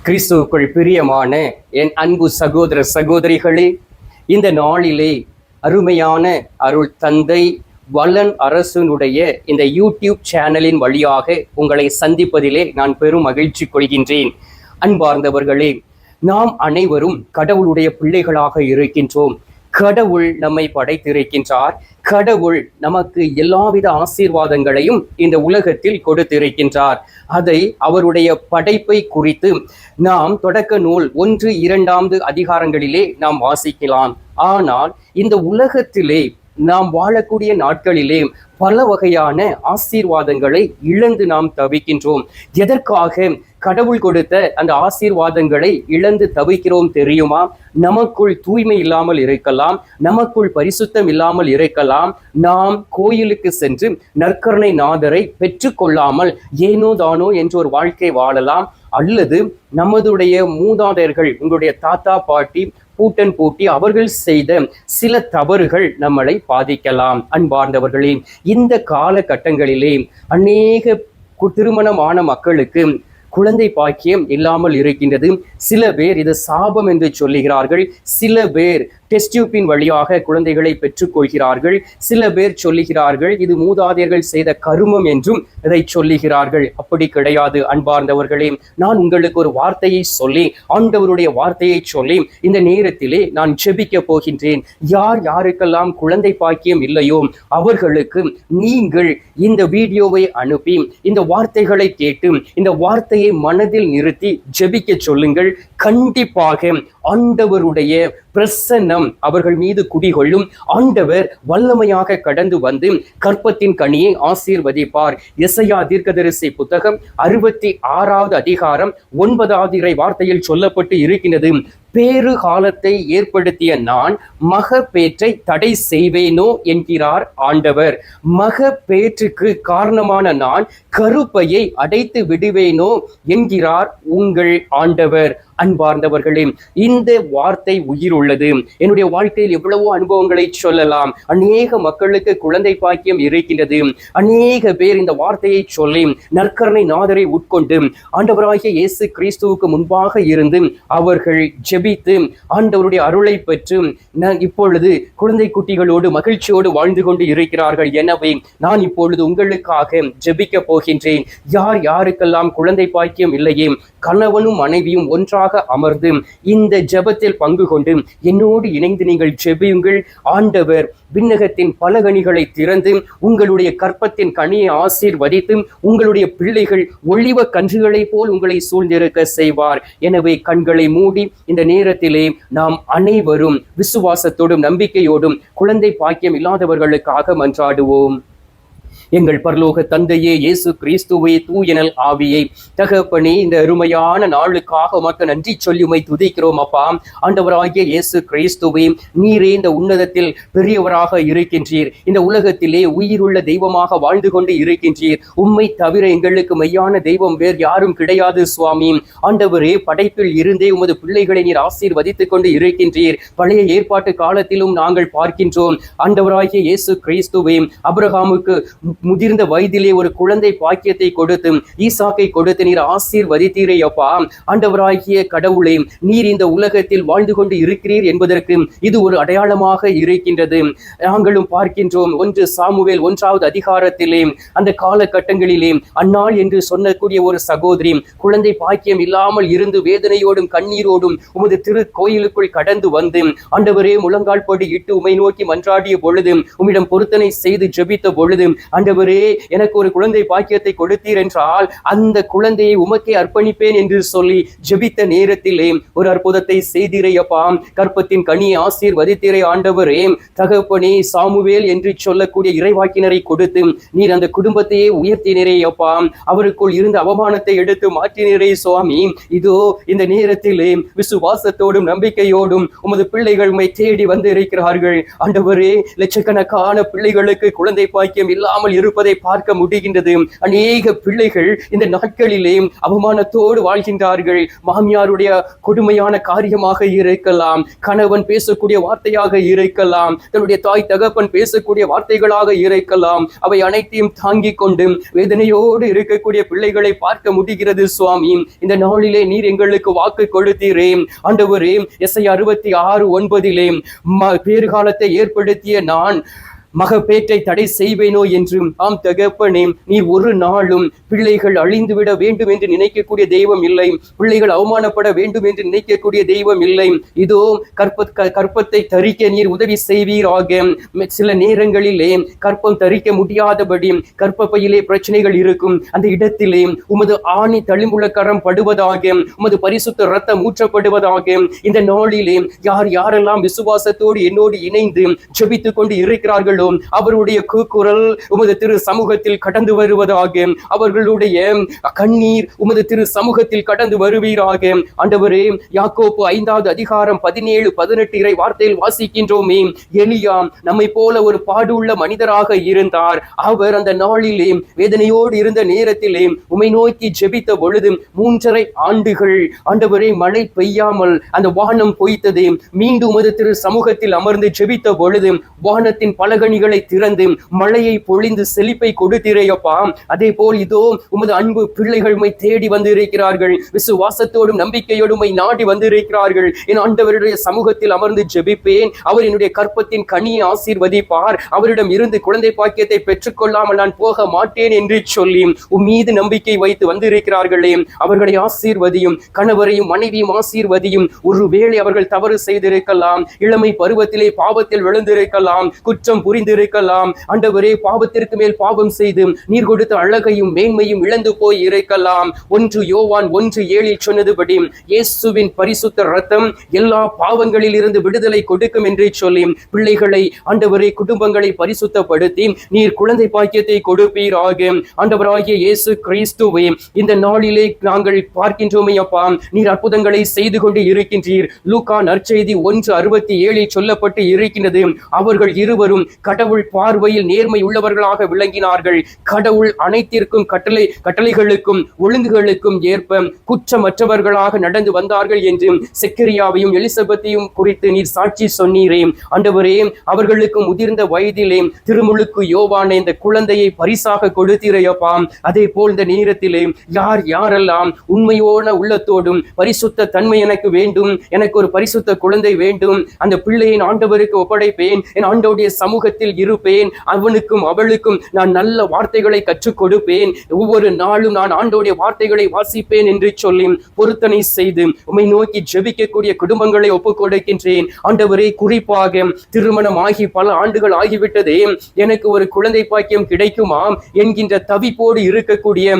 கிறிஸ்துவுக்குள் பிரியமான என் அன்பு சகோதர சகோதரிகளே, இந்த நாளிலே அருமையான அருள் தந்தை வல்லன் அரசனுடைய இந்த யூடியூப் சேனலின் வழியாக உங்களை சந்திப்பதிலே நான் பெரும் மகிழ்ச்சி கொள்கின்றேன். அன்பார்ந்தவர்களே, நாம் அனைவரும் கடவுளுடைய பிள்ளைகளாக இருக்கின்றோம். கடவுள் நம்மை படைத்திருக்கின்றார். கடவுள் நமக்கு எல்லாவித ஆசீர்வாதங்களையும் இந்த உலகத்தில் கொடுத்திருக்கின்றார். அதை அவருடைய படைப்பை குறித்து நாம் தொடக்க நூல் 1, 2 அதிகாரங்களிலே நாம் வாசிக்கலாம். ஆனால் இந்த உலகத்திலே நாம் வாழக்கூடிய நாட்களிலே பல வகையான ஆசீர்வாதங்களை இழந்து நாம் தவிக்கின்றோம். எதற்காக கடவுள் கொடுத்த அந்த ஆசீர்வாதங்களை இழந்து தவிக்கிறோம் தெரியுமா? நமக்குள் தூய்மை இல்லாமல் இருக்கலாம், நமக்குள் பரிசுத்தம் இல்லாமல் இருக்கலாம். நாம் கோயிலுக்கு சென்று நற்கருணை நாதரை பெற்றுக்கொள்ளாமல் ஏனோ தானோ என்று ஒரு வாழ்க்கை வாழலாம். அல்லது நமதுடைய மூதாதையர்கள், உங்களுடைய தாத்தா பாட்டி, பூட்டன் பூட்டி அவர்கள் செய்த சில தவறுகள் நம்மளை பாதிக்கலாம். அன்பார்ந்தவர்களே, இந்த காலகட்டங்களிலே அநேக திருமணமான மக்களுக்கு குழந்தை பாக்கியம் இல்லாமல் இருக்கின்றது. சில பேர் இது சாபம் என்று சொல்லுகிறார்கள். சில பேர் டெஸ்ட் டியூப்பின் வழியாக குழந்தைகளை பெற்றுக்கொள்கிறார்கள். சில பேர் சொல்லுகிறார்கள் இது மூதாதையர்கள் செய்த கருமம் என்றும் இதை சொல்லுகிறார்கள். அப்படி கிடையாது அன்பார்ந்தவர்களே. நான் உங்களுக்கு ஒரு வார்த்தையை சொல்லி, ஆண்டவருடைய வார்த்தையை சொல்லி இந்த நேரத்திலே நான் ஜெபிக்க போகின்றேன். யார் யாருக்கெல்லாம் குழந்தை பாக்கியம் இல்லையோ அவர்களுக்கு நீங்கள் இந்த வீடியோவை அனுப்பி இந்த வார்த்தைகளை கேட்டு இந்த வார்த்தையை மனதில் நிறுத்தி ஜெபிக்க சொல்லுங்கள். கண்டிப்பாக ஆண்டவருடைய பிரசன்னம் அவர்கள் மீது குடிகொள்ளும். ஆண்டவர் வல்லமையாக கடந்து வந்து கற்பத்தின் கனியை ஆசீர்வதிப்பார். எசையா தீர்க்கதரிசி புத்தகம் 66 அதிகாரம் 9 இறை வார்த்தையில் சொல்லப்பட்டு இருக்கின்றது. பேறு காலத்தை ஏற்படுத்திய நான் மக பேற்றை தடை செய்வேனோ என்கிறார் ஆண்டவர். மக பேற்றுக்கு காரணமான நான் கருப்பையை அடைத்து விடுவேனோ என்கிறார் உங்கள் ஆண்டவர். அன்பார்ந்தவர்களே, இந்த வார்த்தை உயிர் உள்ளது. என்னுடைய வாழ்க்கையில் எவ்வளவோ அனுபவங்களை சொல்லலாம். அநேக மக்களுக்கு குழந்தை பாக்கியம் இருக்கின்றது. அநேக பேர் இந்த வார்த்தையை சொல்லி நற்கருணை நாதரை உட்கொண்டு ஆண்டவராகிய இயேசு கிறிஸ்துவுக்கு முன்பாக இருந்து அவர்கள் ஜெபித்து ஆண்டவருடைய அருளை பெற்று இப்பொழுது குழந்தை குட்டிகளோடு மகிழ்ச்சியோடு வாழ்ந்து கொண்டு இருக்கிறார்கள். எனவே நான் இப்பொழுது உங்களுக்காக ஜெபிக்க போகின்றேன். யார் யாருக்கெல்லாம் குழந்தை பாக்கியம் இல்லையே, கணவனும் மனைவியும் ஒன்றாக அமர்ந்து இந்த ஜெபத்தில் பங்கு கொண்டு என்னோடு இணைந்து நீங்கள் ஜெபியுங்கள். ஆண்டவர் விண்ணகத்தின் பலகணிகளை திறந்து உங்களுடைய கற்பத்தின் கனியை ஆசீர்வதித்து உங்களுடைய பிள்ளைகள் ஒளிவ கன்றுகளை போல் உங்களை சூழ்ந்திருக்க செய்வார். எனவே கண்களை மூடி இந்த நேரத்திலே நாம் அனைவரும் விசுவாசத்தோடும் நம்பிக்கையோடும் குழந்தை பாக்கியம் இல்லாதவர்களுக்காக மன்றாடுவோம். எங்கள் பரலோக தந்தையே, இயேசு கிறிஸ்துவே, தூயனல் ஆவியை, தகப்பனே, இந்த அருமையான நாளுக்காக உமக்கு நன்றி சொல்லி உம்மை துதிக்கிறோம் அப்பா. ஆண்டவராகிய இயேசு கிறிஸ்துவே, நீரே இந்த உன்னதத்தில் பெரியவராக இருக்கின்றீர். இந்த உலகத்திலே உயிருள்ள தெய்வமாக வாழ்ந்து கொண்டு இருக்கின்றீர். உம்மை தவிர எங்களுக்கு மெய்யான தெய்வம் வேறு யாரும் கிடையாது சுவாமி. ஆண்டவரே, படைப்பில் இருந்தே உமது பிள்ளைகளை நீர் ஆசீர்வதித்துக் கொண்டு இருக்கின்றீர். பழைய ஏற்பாட்டு காலத்திலும் நாங்கள் பார்க்கின்றோம். ஆண்டவராகிய இயேசு கிறிஸ்துவே, அபிரகாமுக்கு முதிர்ந்த வயதிலே ஒரு குழந்தை பாக்கியத்தை கொடுத்து ஈசாக்கை கொடுத்து நீர் ஆசீர்வதித்தீரே அப்பா. ஆண்டவராகிய கடவுளே, நீர் இந்த உலகத்தில் வாழ்ந்து கொண்டு இருக்கிறீர் என்பதற்கு இது ஒரு அடையாளமாக இருக்கின்றது. நாங்களும் பார்க்கின்றோம். 1 சாமுவேல் 1 அதிகாரத்திலே அந்த காலகட்டங்களிலே அன்னாள் என்று சொல்லக்கூடிய ஒரு சகோதரி குழந்தை பாக்கியம் இல்லாமல் இருந்து வேதனையோடும் கண்ணீரோடும் உமது திரு கோயிலுக்குள் கடந்து வந்து ஆண்டவரே முழங்கால் படி இட்டு உம்மை நோக்கி மன்றாடிய பொழுது, உம்மிடம் பொருத்தனை செய்து ஜெபித்த பொழுது, ஆண்டவரே எனக்கு ஒரு குழந்தை பாக்கியத்தை கொடுத்தீர் என்றால் அந்த குழந்தையை உமக்கே அர்ப்பணிப்பேன் என்று சொல்லி ஜெபித்த நேரத்திலே ஒரு அற்புதத்தை செய்தீரே அப்பா. கற்பத்தின் கனியை ஆசீர்வதித்தீரே ஆண்டவரே. தகப்பனே, சாமுவேல் என்று சொல்லக்கூடிய இறைவாக்கினரை கொடுத்து நீர் அந்த குடும்பத்தையே உயர்த்தினரே அப்பா. அவருக்குள் இருந்த அவமானத்தை எடுத்து மாற்றினரே சுவாமி. இதோ இந்த நேரத்திலே விசுவாசத்தோடும் நம்பிக்கையோடும் உமது பிள்ளைகள் உம்மை தேடி வந்து இருக்கிறார்கள். ஆண்டவரே, லட்சக்கணக்கான பிள்ளைகளுக்கு குழந்தை பாக்கியம் இல்லாமல் இல்லாமல் இருப்பதை பார்க்க முடிகின்றது. அநேக பிள்ளைகள் இந்த நாட்களிலே அவமானத்தோடு வாழ்கின்றார்கள். மாமியாருடைய கொடுமையான காரியமாக இருக்கலாம், கணவன் பேசக்கூடிய வார்த்தையாக இருக்கலாம், தன்னுடைய தாய் தகப்பன் பேசக்கூடிய வார்த்தைகளாக இருக்கலாம். அவை அனைத்தையும் தாங்கிக் கொண்டு வேதனையோடு இருக்கக்கூடிய பிள்ளைகளை பார்க்க முடிகிறது. சுவாமி, இந்த நாளிலே நீர் எங்களுக்கு வாக்கு கொடுத்தீரே ஆண்டவரே. எஸ்ஐயா 66:9 பேறுகாலத்தை ஏற்படுத்திய நான் மகப்பேற்றை தடை செய்வேனோ என்று. ஆம் தகப்பனே, நீர் ஒரு நாளும் பிள்ளைகள் அழிந்துவிட வேண்டும் என்று நினைக்கக்கூடிய தெய்வம் இல்லை, பிள்ளைகள் அவமானப்பட வேண்டும் என்று நினைக்கக்கூடிய தெய்வம் இல்லை. இதோ கற்பத்தை தரிக்க நீர் உதவி செய்வீராக. சில நேரங்களிலே கற்பம் தரிக்க முடியாதபடி கற்பப்பையிலே பிரச்சனைகள் இருக்கும். அந்த இடத்திலே உமது ஆணி தழும்புள்ள கரம் படுவதாக, உமது பரிசுத்த ரத்தம் ஊற்றப்படுவதாக. இந்த நாளிலே யாரெல்லாம் விசுவாசத்தோடு என்னோடு இணைந்து ஜெபித்துக் கொண்டு இருக்கிறார்களோ அவருடைய கூக்குரல் உமது திரு சமூகத்தில் கடந்து வருவதாக. அவர்களுடைய கண்ணீர் உமது திரு சமூகத்தில் கடந்து வருவீராக. ஆண்டவரே, யாக்கோப்பு 5:17-18 இறை வார்த்தையில் வாசிக்கின்றோமே, எலியா நம்மை போல ஒரு பாடுள்ள மனிதராக இருந்தார். அவர் அந்த நாளிலே வேதனையோடு இருந்த நேரத்திலே உம்மை நோக்கி ஜெபித்த பொழுது 3.5 ஆண்டுகள் ஆண்டவரே மழை பெய்யாமல் அந்த வானம் பொய்த்தது. மீண்டும் உமது திரு சமூகத்தில் அமர்ந்து ஜெபித்த பொழுது வானத்தின் பலகணிகளை திறந்து மழையை பொழிந்து செழிப்பை கொடுத்தீரையப்பா. அதே போல் இதோ உமது அன்பு பிள்ளைகள் உம்மை தேடி வந்து இருக்கிறார்கள். விசுவாசத்தோடும் நம்பிக்கையோடும் உம்மை நாடி வந்து இருக்கிறார்கள். என் ஆண்டவருடைய சமூகத்தில் அமர்ந்து ஜெபிப்பேன், அவர் என்னுடைய கற்பத்தின் கனியை ஆசீர்வதிப்பார், அவரிடம் இருந்து குழந்தை பாக்கியத்தை பெற்றுக்கொள்ளாமல் நான் போக மாட்டேன் என்று சொல்லி உம் மீது நம்பிக்கை வைத்து வந்திருக்கிறார்களே, அவர்களை ஆசீர்வதியும், கணவரையும் மனைவியும் ஆசீர்வதியும். ஒருவேளை அவர்கள் தவறு செய்திருக்கலாம், இளமை பருவத்திலே பாவத்தில் விழுந்திருக்கலாம், குற்றம் புரிந்திருக்கலாம். ஆண்டவரே, பாவத்திற்கு மேல் பாவம் செய்து நீர் கொடுத்த அழகையும் மேன்மையும் இழந்து போய் இருக்கலாம். 1 யோவான் 1:7 சொன்னதுபடி இயேசுவின் பரிசுத்த ரத்தம் எல்லா பாவங்களில் இருந்து விடுதலை கொடுக்கும் என்று சொல்லி பிள்ளைகளை ஆண்டவரே, குடும்பங்களை பரிசுத்தப்படுத்தி நீர் குழந்தை பாக்கியத்தை கொடுப்பீராக. ஆண்டவராகிய இயேசு கிறிஸ்துவே, இந்த நாளிலே நாங்கள் பார்க்கின்றோமே அப்பா, நீர் அற்புதங்களை செய்து கொண்டு இருக்கின்றீர். லூக்கா நற்செய்தி 1:67 சொல்லப்பட்டு இருக்கின்றது, அவர்கள் இருவரும் கடவுள் பார்வையில் நேர்மை உள்ளவர்களாக விளங்கினார்கள். கடவுள் அனைத்திற்கும் கட்டளைகளுக்கும் ஒழுங்குகளுக்கும் ஏற்ப குற்றமற்றவர்களாக நடந்து வந்தார்கள் என்று செக்கரியாவையும் எலிசபெத்தையும் குறித்து நீர் சாட்சி சொன்னீரே. ஆண்டவரே, அவர்களுக்கு முதிர்ந்த வயதிலே திருமுழுக்கு யோவானை இந்த குழந்தையை பரிசாக கொடுத்தீரையப்பா. அதே போல் இந்த நேரத்திலே யாரெல்லாம் உண்மையோன உள்ளத்தோடும் பரிசுத்த தன்மை எனக்கு வேண்டும், எனக்கு ஒரு பரிசுத்த குழந்தை வேண்டும், அந்த பிள்ளையை ஆண்டவருக்கு ஒப்படைப்பேன், என் ஆண்டவருடைய சமூகத்தில் இருப்பேன், அவனுக்கும் அவளுக்கும் நான் நல்ல வார்த்தைகளை கற்றுக் கொடுப்பேன், ஒவ்வொரு நாளும் நான் ஆண்டவருடைய வார்த்தைகளை வாசிப்பேன் என்று சொல்லி பொருத்தனை செய்து உம்மை நோக்கி ஜெபிக்கக்கூடிய குடும்பங்களை ஒப்புக் கொடுக்கின்றேன். ஆண்டவரே, குறிப்பாக திருமணம் ஆகி பல ஆண்டுகள் ஆகிவிட்டதே, எனக்கு ஒரு குழந்தை பாக்கியம் கிடைக்குமா என்கின்ற தவிப்போடு இருக்கக்கூடிய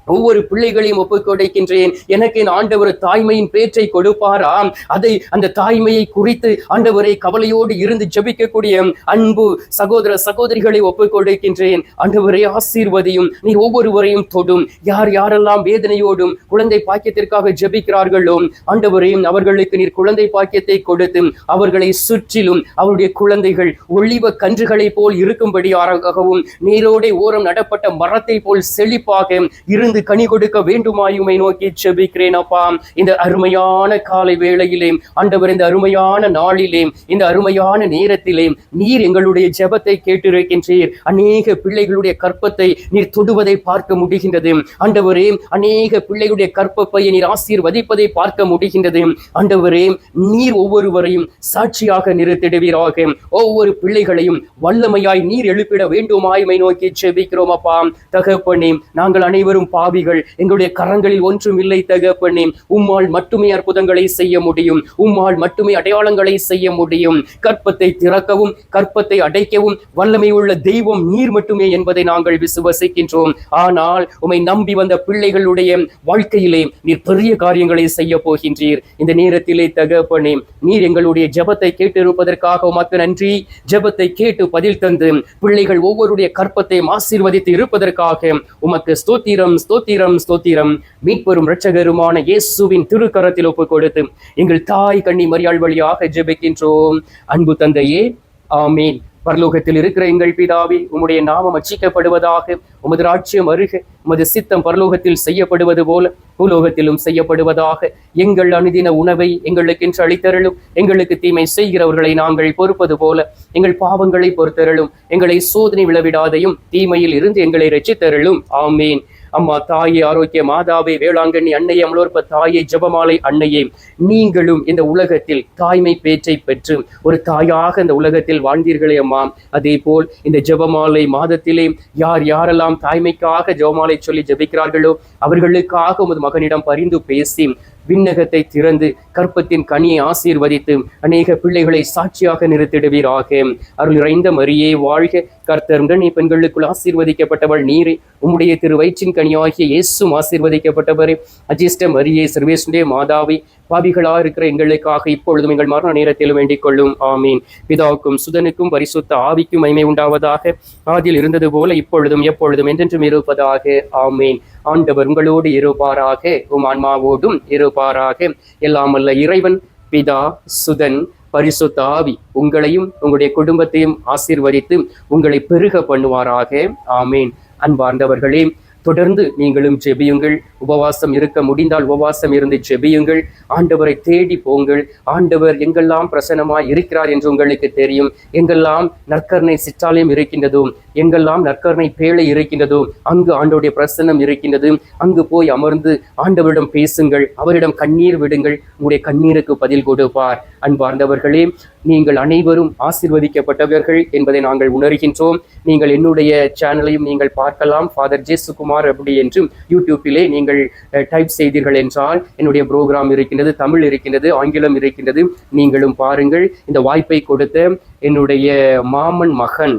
ஒவ்வொரு பிள்ளைகளையும் ஒப்புக்கொடுக்கின்றேன். எனக்கு என் ஆண்டவர் தாய்மையின் பேற்றை கொடுப்பாராம், அதை அந்த தாய்மையை குறித்து ஆண்டவரை கவலையோடு இருந்து ஜெபிக்கக்கூடிய அன்பு சகோதர சகோதரிகளை ஒப்புக்கொடுக்கின்றேன். ஆண்டவரை ஆசீர்வதியும், நீ ஒவ்வொருவரையும் தொடும். யாரெல்லாம் வேதனையோடும் குழந்தை பாக்கியத்திற்காக ஜெபிக்கிறார்களோ ஆண்டவரையும் அவர்களுக்கு நீர் குழந்தை பாக்கியத்தை கொடுத்து அவர்களை சுற்றிலும் அவருடைய குழந்தைகள் ஒளிவ கன்றுகளை போல் இருக்கும்படியாகவும் நீரோடே ஓரம் நடப்பட்ட மரத்தை போல் செழிப்பாக இருந்து கனி கொடுக்க வேண்டுமாயுமை நோக்கி ஜெபிக்கிறேன் அப்பா. இந்த அருமையான காலை வேளையிலே ஆண்டவர், இந்த அருமையான நாளிலே, இந்த அருமையான நேரத்திலே நீர் எங்களுடைய ஜெபத்தை கேட்டிருக்கின்றீர். அநேக பிள்ளைகளுடைய கற்பத்தை நீர் தொடுவதை பார்க்க முடிகின்றது ஆண்டவரே. அநேக பிள்ளைகளுடைய கற்பப்பையை நீர் ஆசீர்வதிப்பதை பார்க்க முடிகின்றது ஆண்டவரே. நீர் ஒவ்வொருவரையும் சாட்சியாக நிறுத்திடுவீராக. ஒவ்வொரு பிள்ளைகளையும் வல்லமையாய் நீர் எழுப்பிட வேண்டுமாயுமை நோக்கி ஜெபிக்கிறோம் அப்பா. தகப்பனே, நாங்கள் அனைவரும் பாவிகள், எங்களுடைய கரங்களில் ஒன்றும் இல்லை தகப்பனே. உம்மால் மட்டுமே அற்புதங்களை செய்ய முடியும், உம்மால் மட்டுமே அடையாளங்களை செய்ய முடியும். கற்பத்தை திறக்கவும் கற்பத்தை அடைக்கவும் வல்லமை உள்ள தெய்வம் நீர் மட்டுமே என்பதை நாங்கள் விசுவசிக்கின்றோம். ஆனால் உம்மை நம்பி வந்த பிள்ளைகளுடைய வாழ்க்கையிலே நீர் பெரிய காரியங்களை செய்ய போகின்றீர். இந்த நேரத்திலே தகப்பனே, நீர் எங்களுடைய ஜெபத்தை கேட்டிருப்பதற்காக உமக்கு நன்றி. ஜெபத்தை கேட்டு பதில் தந்து பிள்ளைகள் ஒவ்வொருடைய கற்பத்தை ஆசீர்வதித்து இருப்பதற்காக உமக்கு ஸ்தோத்திரம் ஸ்தோத்திரம் ஸ்தோத்திரம். மீட்பெரும் இரட்சகருமான இயேசுவின் திருக்கரத்தில் ஒப்புக் கொடுத்து எங்கள் தாய் கன்னி மரியாள் வழியாக ஜெபிக்கின்றோம். அன்பு தந்தையே, ஆமீன். பரலோகத்தில் இருக்கிற எங்கள் பிதாவே, உம்முடைய நாமம் அர்ச்சிக்கப்படுவதாக. உமது ராஜ்யம் வருக. உமது சித்தம் பரலோகத்தில் செய்யப்படுவது போல பூலோகத்திலும் செய்யப்படுவதாக. எங்கள் அனுதின உணவை எங்களுக்கென்று அளித்தருளும். எங்களுக்கு தீமை செய்கிறவர்களை நாங்கள் பொறுப்பது போல எங்கள் பாவங்களை பொறுத்தருளும். எங்களை சோதனை விழவிடாதையும் தீமையில் இருந்து எங்களை ரட்சித்தருளும். ஆமீன். அம்மா தாயே, ஆரோக்கிய மாதாவே, வேளாங்கண்ணி அன்னையே, அமலோற்ப தாயே, ஜெபமாலை அன்னையே, நீங்களும் இந்த உலகத்தில் தாய்மை பேச்சை பெற்று ஒரு தாயாக இந்த உலகத்தில் வாழ்ந்தீர்களே அம்மா. அதே போல் இந்த ஜெபமாலை மாதத்திலே யார் யாரெல்லாம் தாய்மைக்காக ஜெபமாலை சொல்லி ஜெபிக்கிறார்களோ அவர்களுக்காக உமது மகனிடம் பரிந்து பேசி விண்ணகத்தை திறந்து கற்பத்தின் கனியை ஆசீர்வதித்து அநேக பிள்ளைகளை சாட்சியாக நிறுத்திடுவீராக. அருள் நிறைந்த மரியே வாழ்க. கர்த்தர் நீ பெண்களுக்குள் ஆசீர்வதிக்கப்பட்டவள் நீரே. உம்முடைய திரு வயிற்றின் கனியாகிய இயேசும் ஆசீர்வதிக்கப்பட்டவரே. அஜிஷ்ட மரியே, சர்வேசுடைய மாதாவே, பாவிகளா இருக்கிற எங்களுக்காக இப்பொழுதும் எங்கள் மரண நேரத்திலும் வேண்டிக் கொள்ளும். ஆமீன். பிதாவுக்கும் சுதனுக்கும் பரிசுத்த ஆவிக்கும் மகிமை உண்டாவதாக. ஆதியில் இருந்தது போல இப்பொழுதும் எப்பொழுதும் என்றென்றும் இருப்பதாக. ஆமீன். ஆண்டவர் உங்களோடு இருப்பாராக, உம் ஆன்மாவோடும் இருப்பாராக. எல்லாம் வல்ல இறைவன் பிதா, சுதன், பரிசுத்த ஆவி உங்களையும் உங்களுடைய குடும்பத்தையும் ஆசீர்வதித்து உங்களை பெருக பண்ணுவாராக. ஆமீன். அன்பார்ந்தவர்களே, தொடர்ந்து நீங்களும் ஜெபியுங்கள். உபவாசம் இருக்க முடிந்தால் உபவாசம் இருந்து ஜெபியுங்கள். ஆண்டவரை தேடி போங்கள். ஆண்டவர் எங்கெல்லாம் பிரசன்னமாய் இருக்கிறார் என்று உங்களுக்கு தெரியும். எங்கெல்லாம் நற்கருணை சிற்றாலயம் இருக்கின்றதோ, எங்கெல்லாம் நற்கருணை பேழை இருக்கின்றதோ, அங்கு ஆண்டவருடைய பிரசன்னம் இருக்கின்றது. அங்கு போய் அமர்ந்து ஆண்டவரிடம் பேசுங்கள். அவரிடம் கண்ணீர் விடுங்கள். உங்களுடைய கண்ணீருக்கு பதில் கொடுப்பார். அன்பார்ந்தவர்களே, நீங்கள் அனைவரும் ஆசீர்வதிக்கப்பட்டவர்கள் என்பதை நாங்கள் உணர்கின்றோம். நீங்கள் என்னுடைய சேனலையும் நீங்கள் பார்க்கலாம். ஃபாதர் ஜேசுகுமார் அப்படி என்று யூடியூப்பிலே நீங்கள் டைப் செய்தீர்கள் என்றால் என்னுடைய ப்ரோக்ராம் இருக்கின்றது. தமிழ் இருக்கின்றது, ஆங்கிலம் இருக்கின்றது. நீங்களும் பாருங்கள். இந்த வாய்ப்பை கொடுத்த என்னுடைய மாமன் மகன்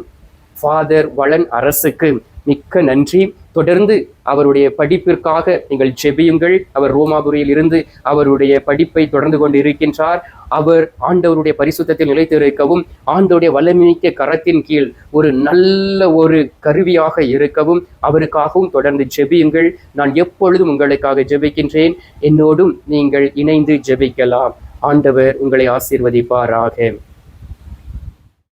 ஃபாதர் வளன் அரசுக்கு மிக்க நன்றி. தொடர்ந்து அவருடைய படிப்பிற்காக நீங்கள் ஜெபியுங்கள். அவர் ரோமாபுரியில் இருந்து அவருடைய படிப்பை தொடர்ந்து கொண்டு இருக்கின்றார். அவர் ஆண்டவருடைய பரிசுத்தத்தில் நிலைத்திருக்கவும், ஆண்டவருடைய வல்லமைமிக்க கரத்தின் கீழ் ஒரு நல்ல ஒரு கருவியாக இருக்கவும் அவருக்காகவும் தொடர்ந்து ஜெபியுங்கள். நான் எப்பொழுதும் உங்களுக்காக ஜெபிக்கின்றேன். என்னோடும் நீங்கள் இணைந்து ஜெபிக்கலாம். ஆண்டவர் உங்களை ஆசீர்வதிப்பாராக.